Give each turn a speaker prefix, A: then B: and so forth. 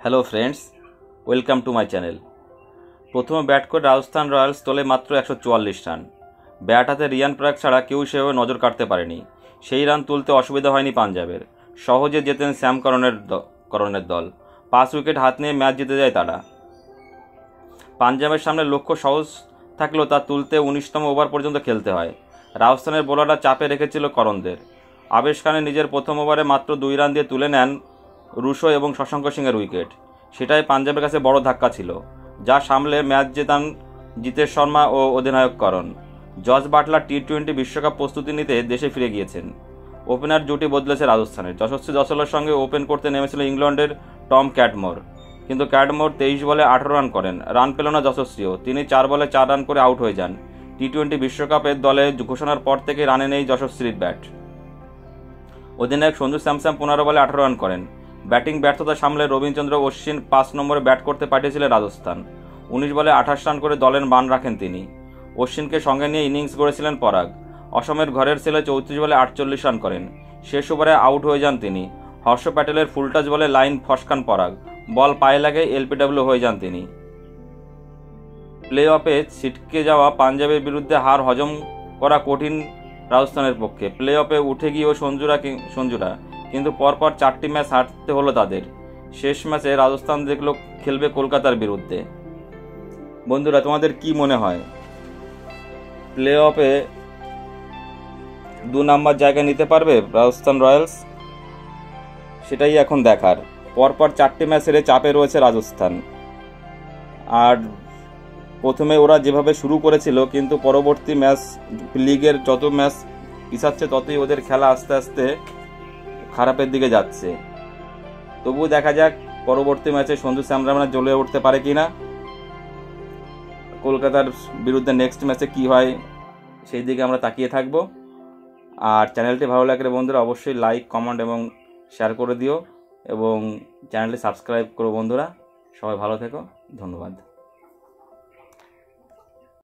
A: Hello friends, welcome to my channel. প্রথমে bat করে Rajasthan Royals তোলে মাত্র 144 রান। ব্যাট হাতে রিয়ান পরাগ ছাড়া কেউ সেভাবে নজর কাটতে পারেনি। সেই রান তুলতে অসুবিধা হয়নি পাঞ্জাবের। সহজে জেতেন স্যাম করনের দল। 5 উইকেট হাত নিয়ে ম্যাচ জিতে যায় তারা। পাঞ্জাবের সামনে লক্ষ্য সহজ থাকলেও তা তুলতে 19তম ওভার পর্যন্ত খেলতে হয়। রাজস্থানের বোলাররা চাপে রেখেছিল করণদের। আবেশ খানে নিজের প্রথম ওভারে মাত্র 2 রান দিয়ে তুলে নেন রুশো এবং শশাঙ্ক সিংয়ের উইকেট। সেটাই পাঞ্জাবের কাছে বড় ধাক্কা ছিল, যা সামলে ম্যাচ জেতান জিতেশ শর্মা ও অধিনায়ক করণ। জস বাটলার টি-20 বিশ্বকাপ প্রস্তুতি নিতে দেশে ফিরে গিয়েছেন। ওপেনার জুটি বদলেছে রাজস্থানের। যশস্বী জসলের সঙ্গে ওপেন করতে নেমেছিল ইংল্যান্ডের টম ক্যাটমোর, কিন্তু ক্যাটমোর 23 বলে 18 রান করেন। রান পেল না যশস্বীও। তিনি 4 বলে 4 রান করে আউট হয়ে যান। টি-20 বিশ্বকাপের দলে ঘোষণার পর থেকে রানে নেই যশস্বীর ব্যাট। অধিনায়ক সঞ্জু স্যামসন 15 বলে 18 রান করেন। ব্যাটিং ব্যর্থতা সামলে রবীন্দ্র অশ্বিন 5 নম্বরে ব্যাট করতে পাঠিয়েছিলেন রাজস্থান। 19 বলে 28 রান করে দলের মান রাখেন তিনি। অশ্বিনকে সঙ্গে নিয়ে ইনিংস গড়েছিলেন পরাগ। অসমের ঘরের ছেলে 34 বলে 48 রান করেন। শেষ ওভারে আউট হয়ে যান তিনি। হর্ষ প্যাটেলের ফুলটাচ বলে লাইন ফসকান পরাগ। বল পায়ে লাগে এলপিডব্লিউ হয়ে যান তিনি। প্লে অফে ছিটকে যাওয়া পাঞ্জাবের বিরুদ্ধে হার হজম করা কঠিন রাজস্থানের পক্ষে। প্লে অফে উঠে গিয়েও সঞ্জুরা কিন্তু পরপর 4টি ম্যাচ হারতে হলো তাদের। শেষ ম্যাচে রাজস্থান দেখলো খেলবে কলকাতার বিরুদ্ধে। বন্ধুরা, তোমাদের কি মনে হয়, প্লে অফে 2 নাম্বার জায়গা নিতে পারবে রাজস্থান রয়্যালস? সেটাই এখন দেখার। পরপর 4টি ম্যাচ হেরে চাপে রয়েছে রাজস্থান। আর প্রথমে ওরা যেভাবে শুরু করেছিল, কিন্তু পরবর্তী ম্যাচ লিগের যত ম্যাচ পিছাচ্ছে ততই ওদের খেলা আস্তে আস্তে খারাপের দিকে যাচ্ছে। তবুও দেখা যাক পরবর্তী ম্যাচে সঞ্জু স্যামসন জ্বলে উঠতে পারে কিনা। কলকাতার বিরুদ্ধে নেক্সট ম্যাচে কি হয় সেই দিকে আমরা তাকিয়ে থাকবো। আর চ্যানেলটি ভালো লাগলে বন্ধুরা অবশ্যই লাইক, কমেন্ট এবং শেয়ার করে দিও এবং চ্যানেলটি সাবস্ক্রাইব করো বন্ধুরা। সবাই ভালো থেকো, ধন্যবাদ।